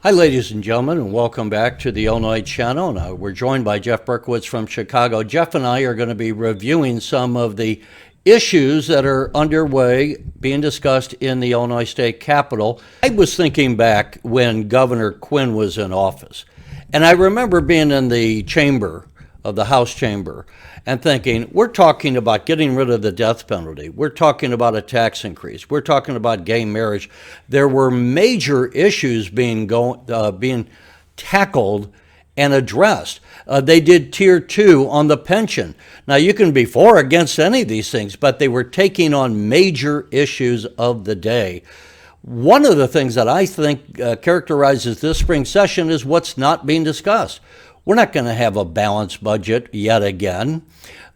Hi, ladies and gentlemen, and welcome back to the Illinois Channel. Now, we're joined by Jeff Berkowitz from Chicago. Jeff and I are going to be reviewing some of the issues that are underway, being discussed in the Illinois State Capitol. I was thinking back when Governor Quinn was in office, and I remember being in the chamber of the House chamber and thinking, we're talking about getting rid of the death penalty. We're talking about a tax increase. We're talking about gay marriage. There were major issues being tackled and addressed. They did tier 2 on the pension. Now, you can be for or against any of these things, but they were taking on major issues of the day. One of the things that I think characterizes this spring session is what's not being discussed. We're not going to have a balanced budget yet again.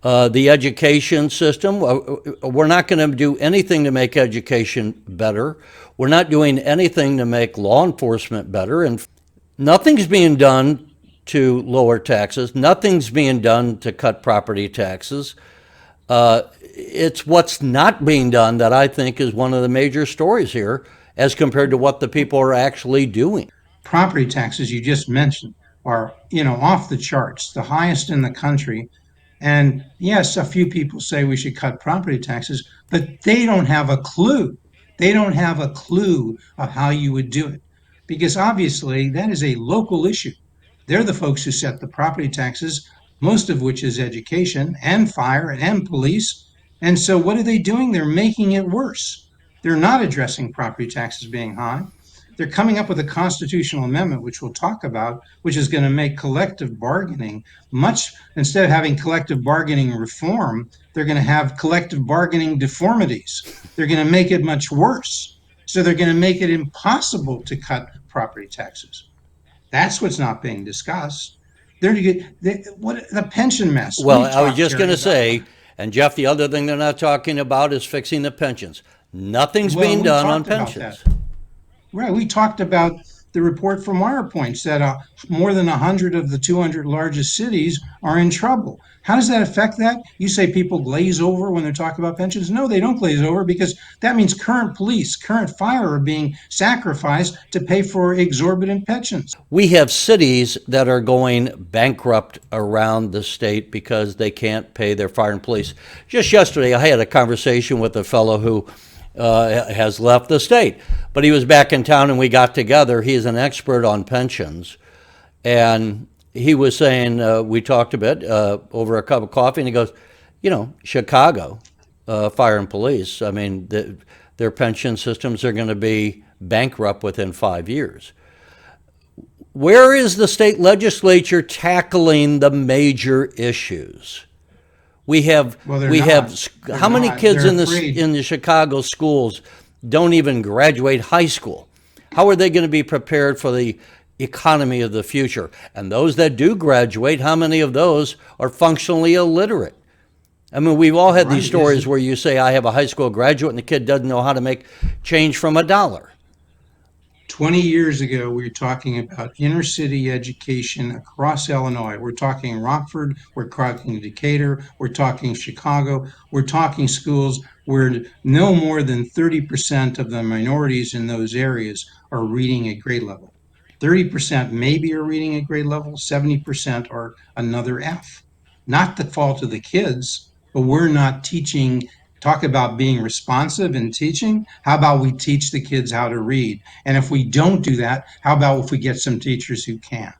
The education system, we're not going to do anything to make education better. We're not doing anything to make law enforcement better. And nothing's being done to lower taxes. Nothing's being done to cut property taxes. It's what's not being done that I think is one of the major stories here as compared to what the people are actually doing. Property taxes you just mentioned are, off the charts, the highest in the country. And yes, a few people say we should cut property taxes, but they don't have a clue. They don't have a clue of how you would do it because obviously that is a local issue. They're the folks who set the property taxes, most of which is education and fire and police. And so what are they doing? They're making it worse. They're not addressing property taxes being high. They're coming up with a constitutional amendment, which we'll talk about, which is going to make collective bargaining much, instead of having collective bargaining reform, they're going to have collective bargaining deformities. They're going to make it much worse. So they're going to make it impossible to cut property taxes. That's what's not being discussed. What the pension mess. Well, I was just going to say, and Jeff, the other thing they're not talking about is fixing the pensions. Nothing's being done on pensions. Right. We talked about the report from Wirepoint said more than 100 of the 200 largest cities are in trouble. How does that affect that? You say people glaze over when they're talking about pensions. No, they don't glaze over because that means current police, current fire are being sacrificed to pay for exorbitant pensions. We have cities that are going bankrupt around the state because they can't pay their fire and police. Just yesterday, I had a conversation with a fellow who has left the state, but he was back in town and we got together. He is an expert on pensions, and he was saying, we talked a bit over a cup of coffee, and he goes, Chicago fire and police, I mean, their pension systems are going to be bankrupt within 5 years. Where is the state legislature tackling the major issues? We have how many kids in the Chicago schools don't even graduate high school? How are they going to be prepared for the economy of the future? And those that do graduate, how many of those are functionally illiterate? I mean, we've all had these stories where you say, I have a high school graduate and the kid doesn't know how to make change from a dollar. 20 years ago, we were talking about inner city education across Illinois. We're talking Rockford, we're talking Decatur, we're talking Chicago, we're talking schools where no more than 30% of the minorities in those areas are reading at grade level. 30% maybe are reading at grade level, 70% are another F. Not the fault of the kids, but we're not teaching. Talk about being responsive in teaching. How about we teach the kids how to read? And if we don't do that, how about if we get some teachers who can?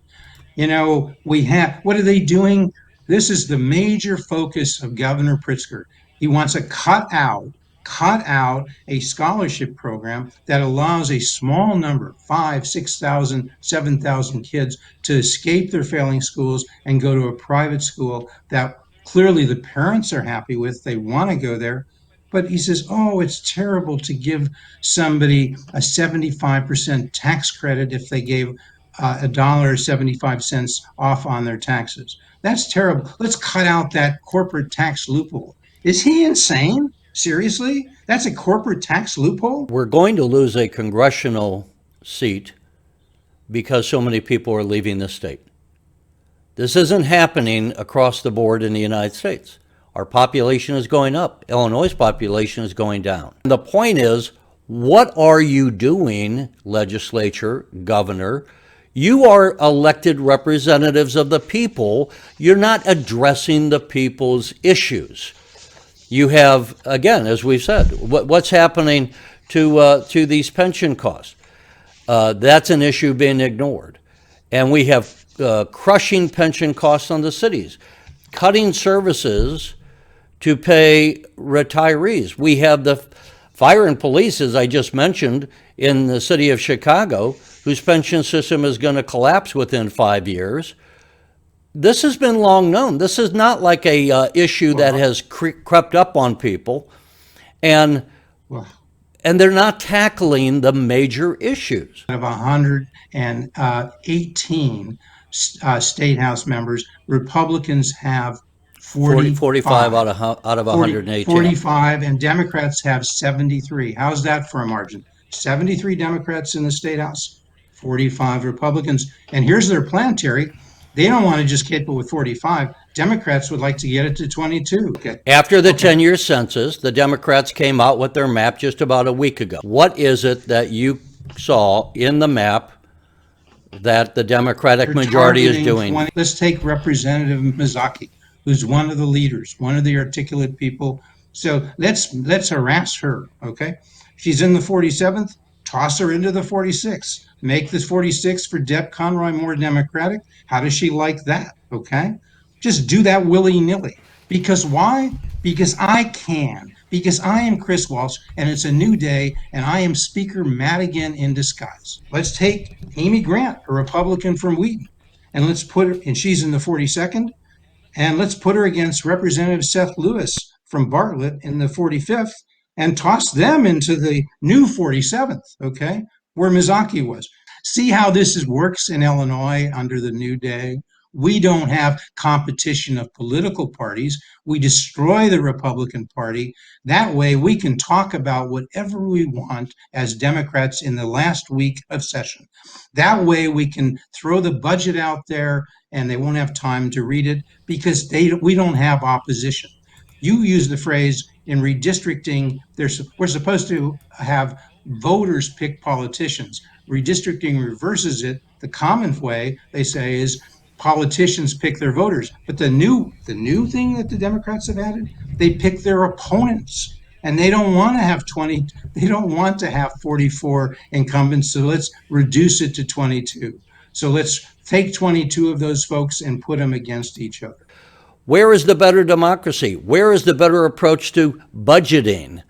What are they doing? This is the major focus of Governor Pritzker. He wants to cut out a scholarship program that allows a small number, 5, 6,000, 7,000 kids to escape their failing schools and go to a private school that clearly the parents are happy with. They want to go there. But he says, oh, it's terrible to give somebody a 75% tax credit if they gave $1.75 off on their taxes. That's terrible. Let's cut out that corporate tax loophole. Is he insane? Seriously? That's a corporate tax loophole? We're going to lose a congressional seat because so many people are leaving the state. This isn't happening across the board in the United States. Our population is going up. Illinois' population is going down. And the point is, What are you doing, legislature, governor? You are elected representatives of the people. You're not addressing the people's issues. You have, again, as we've said, what's happening to these pension costs? That's an issue being ignored. And we have crushing pension costs on the cities, cutting services to pay retirees. We have the fire and police, as I just mentioned, in the city of Chicago, whose pension system is going to collapse within 5 years. This has been long known. This is not like a issue that has crept up on people, and Well, and they're not tackling the major issues. of 118 state house members, Republicans have 45 45. out of 40 118. 45, and Democrats have 73. How's that for a margin? 73 Democrats in the state house, 45 Republicans. And here's their plan, Terry. They don't want to just keep it with 45. Democrats would like to get it to 22. Okay. After the 10-year census, the Democrats came out with their map just about a week ago. What is it that you saw in the map that the Democratic They're majority is targeting doing? 20. Let's take Representative Mizaki, who's one of the leaders, one of the articulate people. So let's harass her, okay? She's in the 47th. Toss her into the 46th. Make this 46 for Deb Conroy more Democratic. How does she like that? Okay, just do that willy-nilly. Because why? Because I can. Because I am Chris Walsh, and it's a new day, and I am Speaker Madigan in disguise. Let's take Amy Grant, a Republican from Wheaton, and let's put her, and she's in the 42nd, and let's put her against Representative Seth Lewis from Bartlett in the 45th, and toss them into the new 47th, okay, where Mizaki was. See how works in Illinois under the New Day? We don't have competition of political parties. We destroy the Republican Party. That way we can talk about whatever we want as Democrats in the last week of session. That way we can throw the budget out there and they won't have time to read it because we don't have opposition. You use the phrase in redistricting, we're supposed to have voters pick politicians. Redistricting reverses it. The common way, they say, is politicians pick their voters. But the new thing that the Democrats have added, they pick their opponents. And they don't want to have 20, they don't want to have 44 incumbents. So let's reduce it to 22. So let's take 22 of those folks and put them against each other. Where is the better democracy? Where is the better approach to budgeting?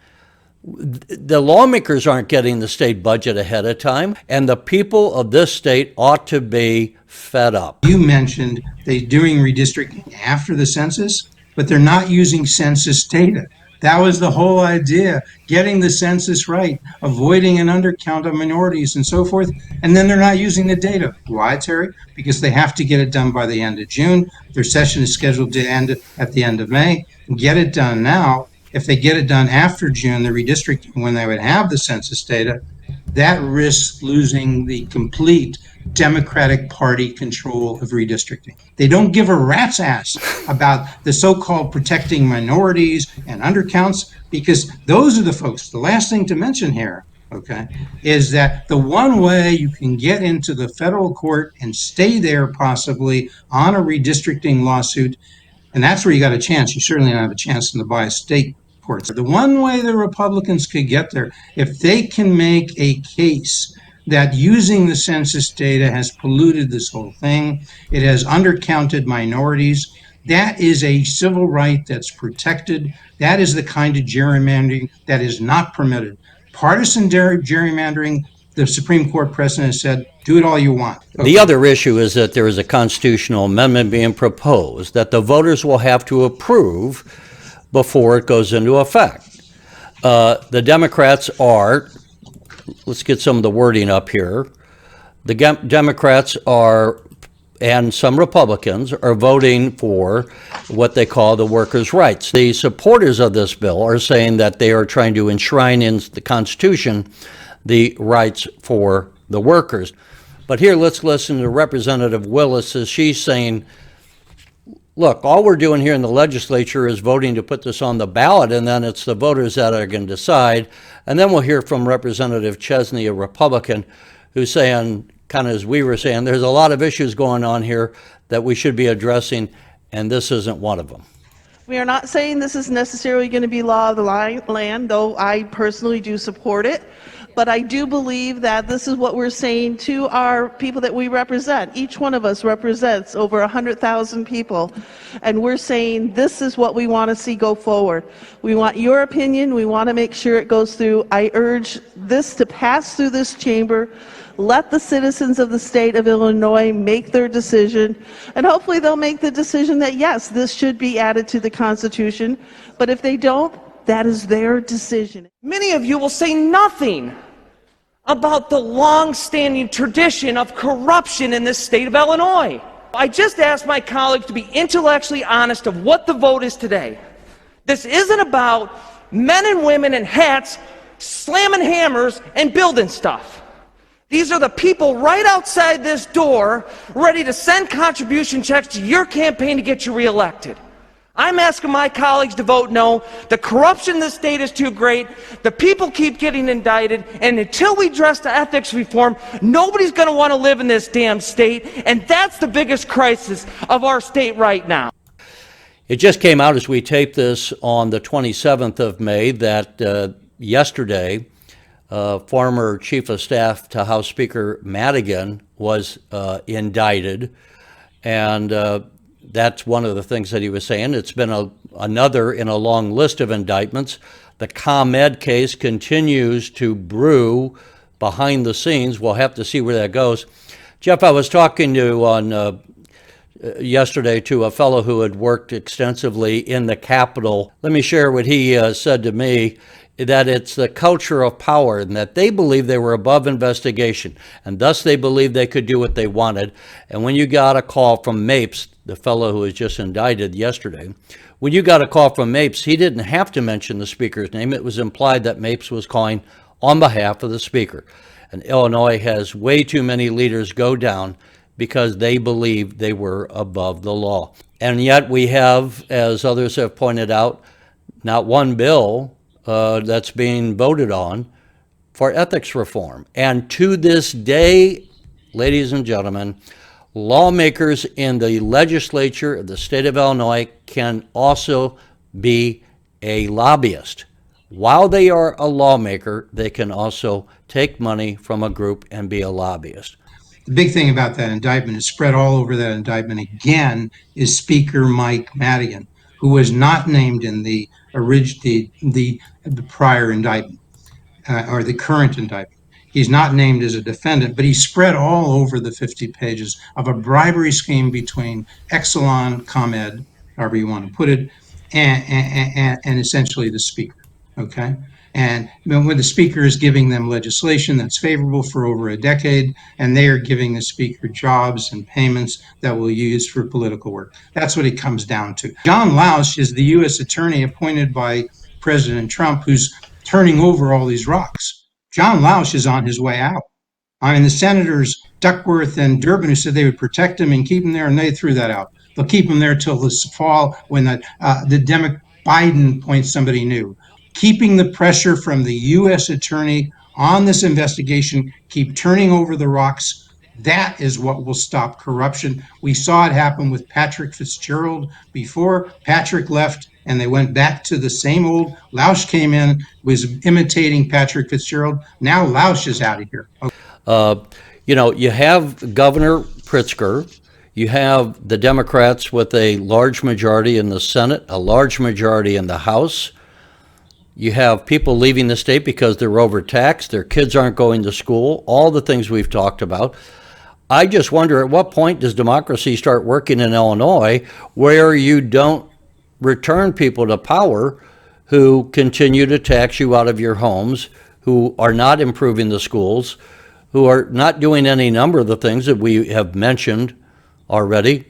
The lawmakers aren't getting the state budget ahead of time, and the people of this state ought to be fed up. You mentioned they're doing redistricting after the census, but they're not using census data. That was the whole idea, getting the census right, avoiding an undercount of minorities and so forth. And then they're not using the data. Why, Terry? Because they have to get it done by the end of June. Their session is scheduled to end at the end of May. Get it done now. If they get it done after June, the redistricting, when they would have the census data, that risks losing the complete Democratic Party control of redistricting. They don't give a rat's ass about the so-called protecting minorities and undercounts, because those are the folks. The last thing to mention here, okay, is that the one way you can get into the federal court and stay there possibly on a redistricting lawsuit, and that's where you got a chance. You certainly don't have a chance in the biased state courts. The one way the Republicans could get there, if they can make a case that using the census data has polluted this whole thing, it has undercounted minorities, that is a civil right that's protected. That is the kind of gerrymandering that is not permitted. Partisan gerrymandering, the Supreme Court precedent said, do it all you want. Okay. The other issue is that there is a constitutional amendment being proposed that the voters will have to approve before it goes into effect. The Democrats are, let's get some of the wording up here. The Democrats are, and some Republicans are voting for what they call the workers' rights. The supporters of this bill are saying that they are trying to enshrine in the Constitution the rights for the workers. But here, let's listen to Representative Willis as she's saying, look, all we're doing here in the legislature is voting to put this on the ballot, and then it's the voters that are going to decide. And then we'll hear from Representative Chesney, a Republican, who's saying, kind of as we were saying, there's a lot of issues going on here that we should be addressing, and this isn't one of them. We are not saying this is necessarily going to be law of the land, though I personally do support it. But I do believe that this is what we're saying to our people that we represent. Each one of us represents over 100,000 people. And we're saying this is what we want to see go forward. We want your opinion. We want to make sure it goes through. I urge this to pass through this chamber. Let the citizens of the state of Illinois make their decision, and hopefully they'll make the decision that yes, this should be added to the Constitution. But if they don't, that is their decision. Many of you will say nothing about the long-standing tradition of corruption in this state of Illinois. I just asked my colleagues to be intellectually honest of what the vote is today. This isn't about men and women in hats slamming hammers and building stuff. These are the people right outside this door ready to send contribution checks to your campaign to get you reelected. I'm asking my colleagues to vote no. The corruption in the state is too great. The people keep getting indicted. And until we address the ethics reform, nobody's going to want to live in this damn state. And that's the biggest crisis of our state right now. It just came out as we taped this on the 27th of May that yesterday, former Chief of Staff to House Speaker Madigan was indicted, and that's one of the things that he was saying. It's been another in a long list of indictments. The ComEd case continues to brew behind the scenes. We'll have to see where that goes. Jeff, I was talking to yesterday to a fellow who had worked extensively in the Capitol. Let me share what he said to me, that it's the culture of power and that they believe they were above investigation, and thus they believed they could do what they wanted. And when you got a call from Mapes, the fellow who was just indicted yesterday, when you got a call from Mapes, he didn't have to mention the speaker's name. It was implied that Mapes was calling on behalf of the speaker. And Illinois has way too many leaders go down because they believed they were above the law. And yet we have, as others have pointed out, not one bill that's being voted on for ethics reform. And to this day, ladies and gentlemen, lawmakers in the legislature of the state of Illinois can also be a lobbyist. While they are a lawmaker, they can also take money from a group and be a lobbyist. The big thing about that indictment is spread all over that indictment again is Speaker Mike Madigan, who was not named in the prior indictment or the current indictment. He's not named as a defendant, but he's spread all over the 50 pages of a bribery scheme between Exelon, ComEd, however you want to put it, and essentially the speaker. Okay. And when the speaker is giving them legislation that's favorable for over a decade, and they are giving the speaker jobs and payments that will use for political work. That's what it comes down to. John Lausch is the U.S. attorney appointed by President Trump, who's turning over all these rocks. John Lausch is on his way out. I mean, the senators Duckworth and Durbin, who said they would protect him and keep him there, and they threw that out. They'll keep him there till this fall when Biden appoints somebody new. Keeping the pressure from the U.S. attorney on this investigation, keep turning over the rocks. That is what will stop corruption. We saw it happen with Patrick Fitzgerald before. Patrick left and they went back to the same old. Lausch came in, was imitating Patrick Fitzgerald. Now Lausch is out of here. You have Governor Pritzker. You have the Democrats with a large majority in the Senate, a large majority in the House. You have people leaving the state because they're overtaxed, their kids aren't going to school, all the things we've talked about. I just wonder, at what point does democracy start working in Illinois where you don't return people to power who continue to tax you out of your homes, who are not improving the schools, who are not doing any number of the things that we have mentioned already,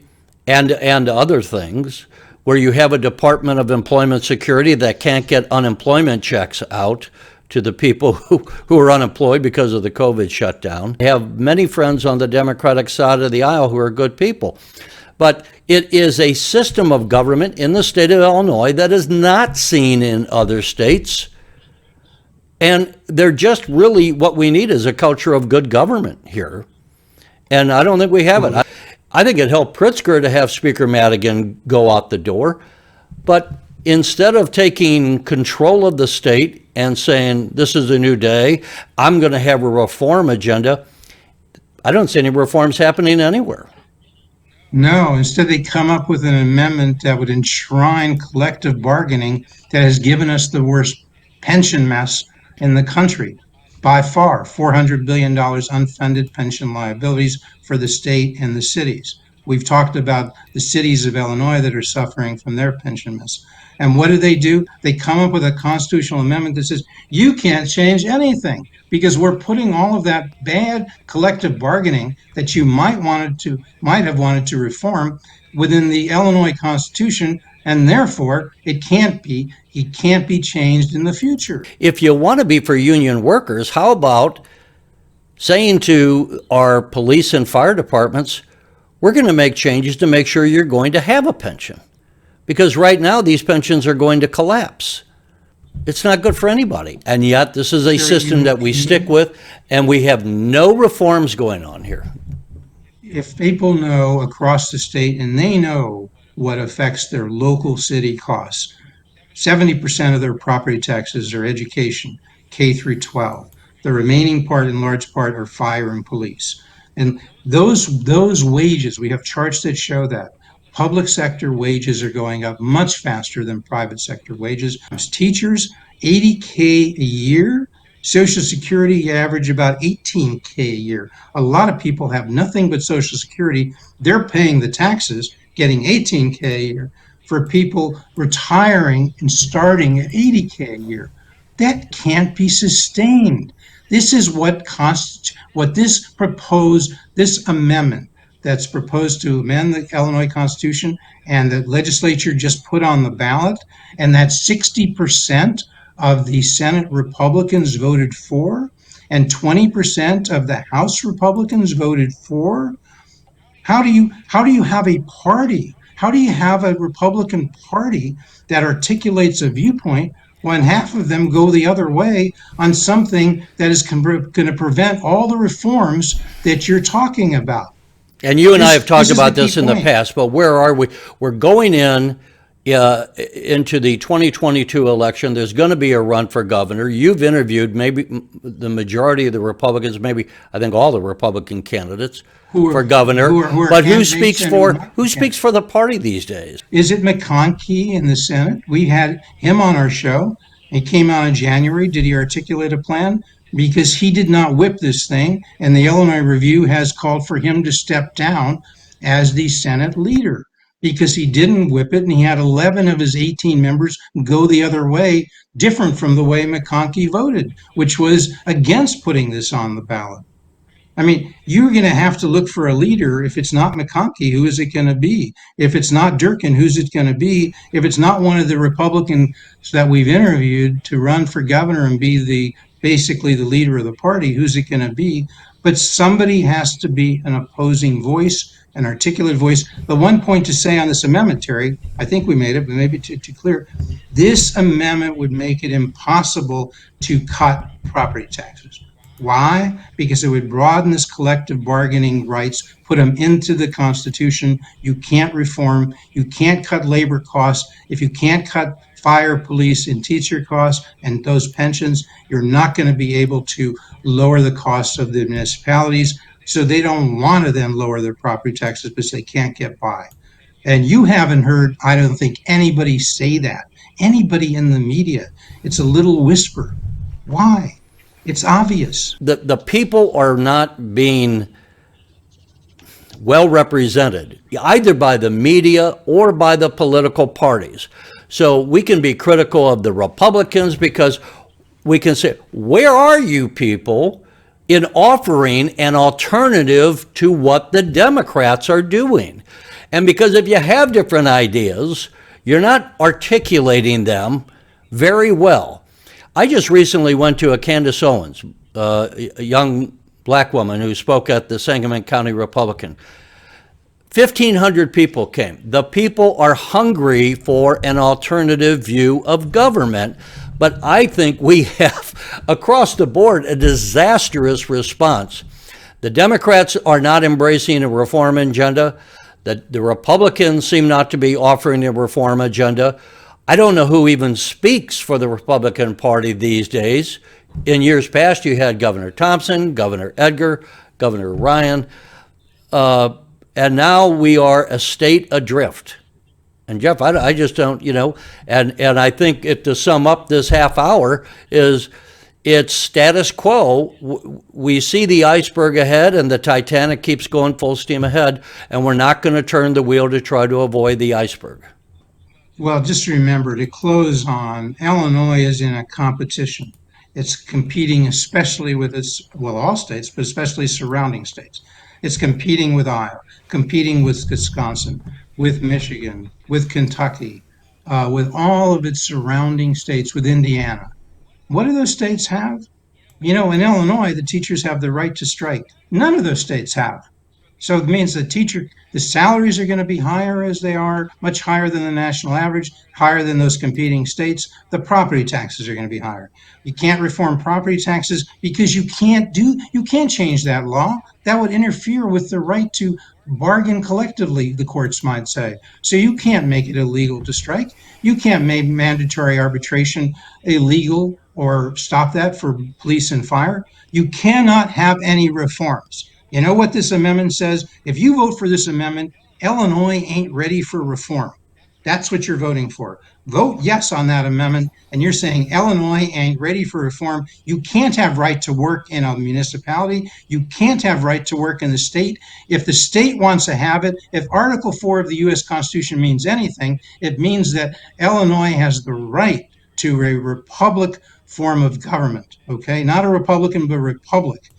and other things, where you have a Department of Employment Security that can't get unemployment checks out to the people who are unemployed because of the COVID shutdown. I have many friends on the Democratic side of the aisle who are good people. But it is a system of government in the state of Illinois that is not seen in other states. And they're just really, what we need is a culture of good government here. And I don't think we have it. I think it helped Pritzker to have Speaker Madigan go out the door. But instead of taking control of the state and saying, this is a new day, I'm going to have a reform agenda, I don't see any reforms happening anywhere. No, instead they come up with an amendment that would enshrine collective bargaining that has given us the worst pension mess in the country. By far, $400 billion unfunded pension liabilities for the state and the cities. We've talked about the cities of Illinois that are suffering from their pension mess. And what do? They come up with a constitutional amendment that says you can't change anything because we're putting all of that bad collective bargaining that you might have wanted to reform within the Illinois Constitution, and therefore it can't be changed in the future. If you want to be for union workers, how about saying to our police and fire departments, we're going to make changes to make sure you're going to have a pension? Because right now these pensions are going to collapse. It's not good for anybody. And yet this is a system that we stick with, and we have no reforms going on here. If people know across the state and they know what affects their local city costs, 70% of their property taxes are education, K through 12. The remaining part, in large part, are fire and police. And those wages, we have charts that show that. Public sector wages are going up much faster than private sector wages. As teachers, $80K a year. Social Security average about $18K a year. A lot of people have nothing but Social Security. They're paying the taxes, getting $18K a year, for people retiring and starting at $80K a year. That can't be sustained. This is this amendment that's proposed to amend the Illinois Constitution and the legislature just put on the ballot, and that 60% of the Senate Republicans voted for, and 20% of the House Republicans voted for. How do you have a party? How do you have a Republican Party that articulates a viewpoint when half of them go the other way on something that is going to prevent all the reforms that you're talking about? And you and I have talked this is about the key this in the point. past, but where are we? We're going into the 2022 election. There's going to be a run for governor. You've interviewed maybe the majority of the Republicans, maybe I think all the Republican candidates for governor. who are But who candidates speaks and for who are not who speaks for the party these days? Is it McConkey in the Senate? We had him on our show. He came out in January. Did he articulate a plan? Because he did not whip this thing, and the Illinois Review has called for him to step down as the Senate leader because he didn't whip it, and he had 11 of his 18 members go the other way, different from the way McConkey voted, which was against putting this on the ballot. I mean, you're going to have to look for a leader. If it's not McConkey, who is it going to be? If it's not Durkin, who's it going to be? If it's not one of the Republicans that we've interviewed to run for governor and be basically the leader of the party, who's it going to be? But somebody has to be an opposing voice, an articulate voice. The one point to say on this amendment, Terry, I think we made it, but maybe too clear. This amendment would make it impossible to cut property taxes. Why? Because it would broaden this collective bargaining rights, put them into the Constitution. You can't reform. You can't cut labor costs. If you can't cut fire, police, and teacher costs and those pensions, you're not going to be able to lower the costs of the municipalities. So they don't want to then lower their property taxes because they can't get by. And you haven't heard, I don't think, anybody say that. Anybody in the media. It's a little whisper. Why? It's obvious. The people are not being well represented, either by the media or by the political parties. So we can be critical of the Republicans because we can say, where are you people in offering an alternative to what the Democrats are doing? And because if you have different ideas, you're not articulating them very well. I just recently went to a Candace Owens, a young black woman who spoke at the Sangamon County Republican. 1,500 people came. The people are hungry for an alternative view of government, but I think we have, across the board, a disastrous response. The Democrats are not embracing a reform agenda. The Republicans seem not to be offering a reform agenda. I don't know who even speaks for the Republican Party these days. In years past, you had Governor Thompson, Governor Edgar, Governor Ryan, and now we are a state adrift. And Jeff, I just don't, and I think to sum up this half hour is it's status quo. We see the iceberg ahead and the Titanic keeps going full steam ahead, and we're not going to turn the wheel to try to avoid the iceberg. Well, just remember to close on, Illinois is in a competition. It's competing especially with all states, but especially surrounding states. It's competing with Iowa, competing with Wisconsin, with Michigan, with Kentucky, with all of its surrounding states, with Indiana. What do those states have? In Illinois, the teachers have the right to strike. None of those states have. So it means the salaries are going to be higher as they are, much higher than the national average, higher than those competing states. The property taxes are going to be higher. You can't reform property taxes because you can't change that law. That would interfere with the right to bargain collectively, the courts might say. So you can't make it illegal to strike. You can't make mandatory arbitration illegal or stop that for police and fire. You cannot have any reforms. You know what this amendment says? If you vote for this amendment, Illinois ain't ready for reform. That's what you're voting for. Vote yes on that amendment, and you're saying Illinois ain't ready for reform. You can't have right to work in a municipality. You can't have right to work in the state. If the state wants to have it, if Article 4 of the U.S. Constitution means anything, it means that Illinois has the right to a republic form of government, okay? Not a Republican, but a republic.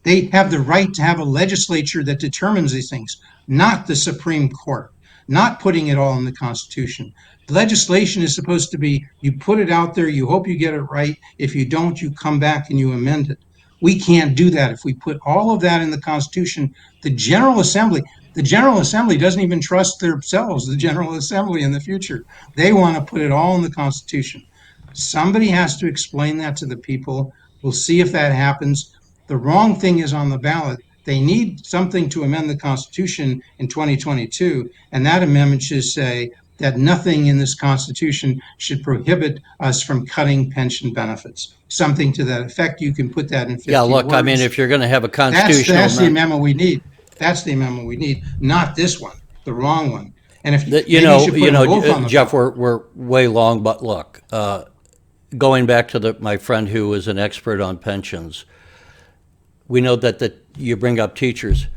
They have the right to have a legislature that determines these things, not the Supreme Court, not putting it all in the Constitution. Legislation is supposed to be, you put it out there, you hope you get it right. If you don't, you come back and you amend it. We can't do that. If we put all of that in the Constitution, the General Assembly doesn't even trust themselves, the General Assembly in the future. They want to put it all in the Constitution. Somebody has to explain that to the people. We'll see if that happens. The wrong thing is on the ballot. They need something to amend the Constitution in 2022, and that amendment should say that nothing in this Constitution should prohibit us from cutting pension benefits. Something to that effect. You can put that in 50 Yeah, look, words. I mean, if you're going to have a constitutional That's the amendment, amendment we need. That's the amendment we need, not this one, the wrong one. And if maybe should put them both on the Jeff, ballot. we're way long, but look, going back to my friend who is an expert on pensions, we know that you bring up teachers.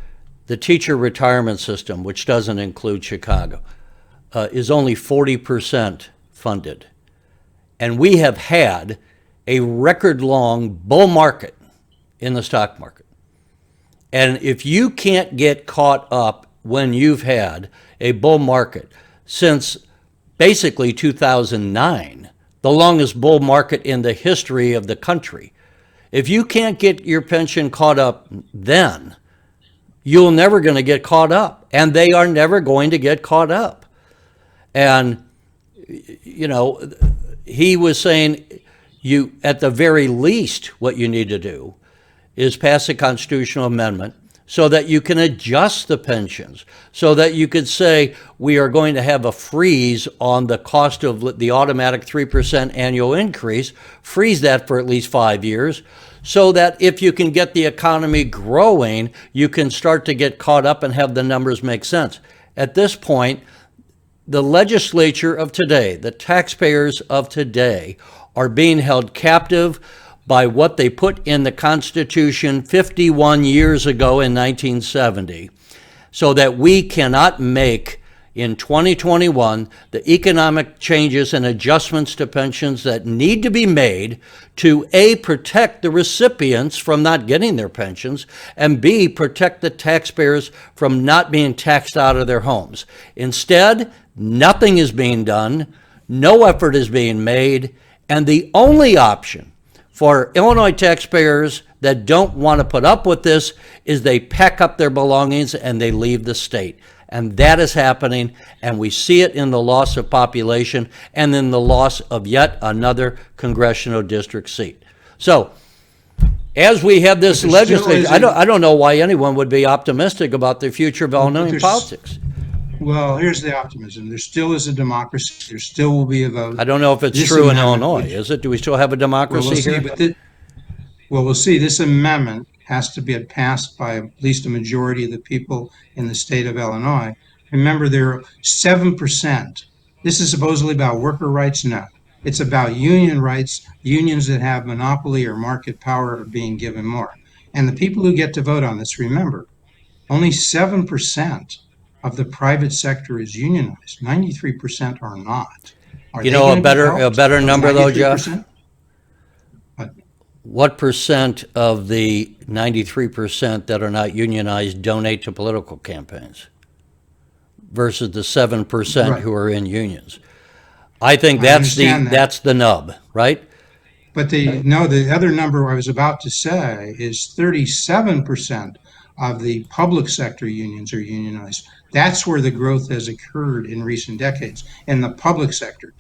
The teacher retirement system, which doesn't include Chicago, is only 40% funded. And we have had a record-long bull market in the stock market. And if you can't get caught up when you've had a bull market since basically 2009, the longest bull market in the history of the country, if you can't get your pension caught up then, you're never going to get caught up, and they are never going to get caught up. And, he was saying at the very least, what you need to do is pass a constitutional amendment so that you can adjust the pensions, so that you could say we are going to have a freeze on the cost of the automatic 3% annual increase, freeze that for at least 5 years, so that if you can get the economy growing, you can start to get caught up and have the numbers make sense. At this point, the legislature of today, the taxpayers of today, are being held captive by what they put in the Constitution 51 years ago in 1970, so that we cannot make in 2021 the economic changes and adjustments to pensions that need to be made to A, protect the recipients from not getting their pensions, and B, protect the taxpayers from not being taxed out of their homes. Instead, nothing is being done, no effort is being made, and the only option for Illinois taxpayers that don't want to put up with this is they pack up their belongings and they leave the state. And that is happening, and we see it in the loss of population and in the loss of yet another congressional district seat. So, as we have this But there still legislature, isn't- I don't know why anyone would be optimistic about the future of Illinois there's- politics. Well, here's the optimism. There still is a democracy. There still will be a vote. I don't know if it's This true in amendment Illinois, would- is it? Do we still have a Well, democracy we'll see, here? but we'll see. This amendment has to be passed by at least a majority of the people in the state of Illinois. Remember, there are 7%. This is supposedly about worker rights? No. It's about union rights. Unions that have monopoly or market power are being given more. And the people who get to vote on this, remember, only 7% of the private sector is unionized. 93% are not. Are You they know, gonna be helped? a better Those number though, Jeff? 93%? What percent of the 93% that are not unionized donate to political campaigns versus the 7% Right. who are in unions? I think I that's understand that. that's the nub, right? But the other number I was about to say is 37% of the public sector unions are unionized. That's where the growth has occurred in recent decades in the public sector.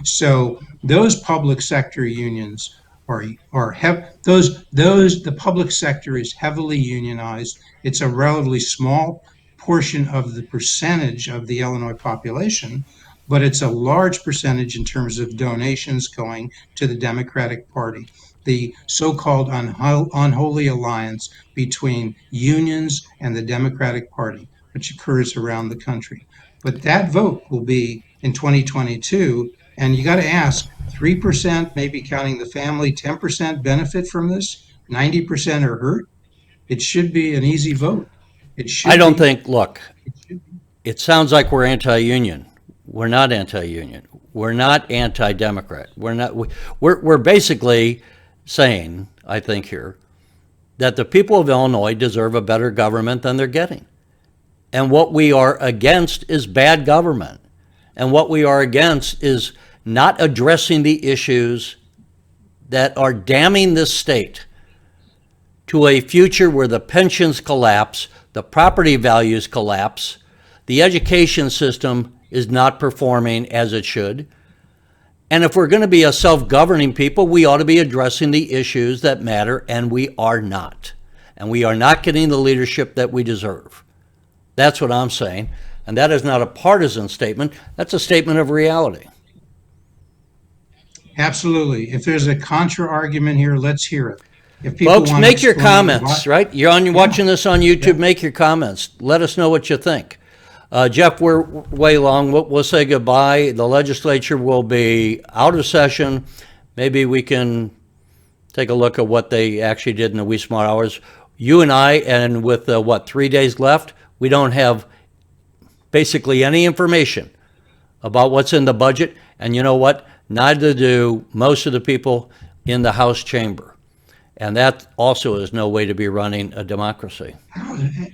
So those public sector unions the public sector is heavily unionized. It's a relatively small portion of the percentage of the Illinois population, but it's a large percentage in terms of donations going to the Democratic Party, the so-called unholy alliance between unions and the Democratic Party, which occurs around the country. But that vote will be in 2022, and you got to ask, 3%, maybe counting the family, 10% benefit from this, 90% are hurt. It should be an easy vote. It should I don't be. think, look, it sounds like we're anti-union. We're not anti-union. We're not anti-Democrat. We're basically saying, I think here, that the people of Illinois deserve a better government than they're getting. And what we are against is bad government. And what we are against is not addressing the issues that are damning this state to a future where the pensions collapse, the property values collapse, the education system is not performing as it should. And if we're going to be a self-governing people, we ought to be addressing the issues that matter, and we are not. And we are not getting the leadership that we deserve. That's what I'm saying. And that is not a partisan statement. That's a statement of reality. Absolutely. If there's a contra argument here, let's hear it. If people Folks, want to make your explain comments, why- right? You're watching this on YouTube, make your comments. Let us know what you think. Jeff, we're way long. We'll say goodbye. The legislature will be out of session. Maybe we can take a look at what they actually did in the wee small hours. You and I, and with 3 days left, we don't have basically any information about what's in the budget. And you know what? Neither do most of the people in the House chamber. And that also is no way to be running a democracy.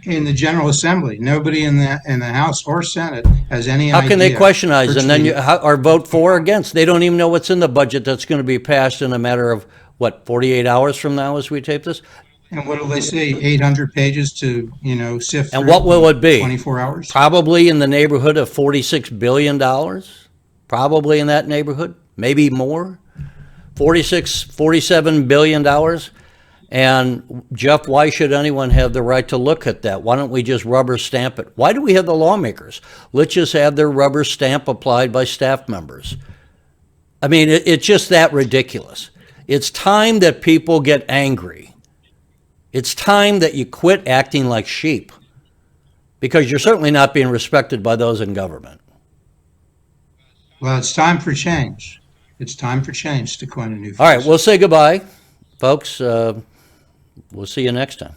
in the General Assembly, nobody in the House or Senate has any idea. How can they questionize and then virtually- or vote for or against? They don't even know what's in the budget that's going to be passed in a matter of, 48 hours from now as we tape this? And what do they say? 800 pages to, sift through? And what will it be? 24 hours? Probably in the neighborhood of $46 billion. Probably in that neighborhood, maybe more. $47 billion. And Jeff, why should anyone have the right to look at that? Why don't we just rubber stamp it? Why do we have the lawmakers? Let's just have their rubber stamp applied by staff members. I mean, it's just that ridiculous. It's time that people get angry. It's time that you quit acting like sheep, because you're certainly not being respected by those in government. Well, it's time for change. It's time for change, to coin a new phrase. All right, we'll say goodbye, folks. We'll see you next time.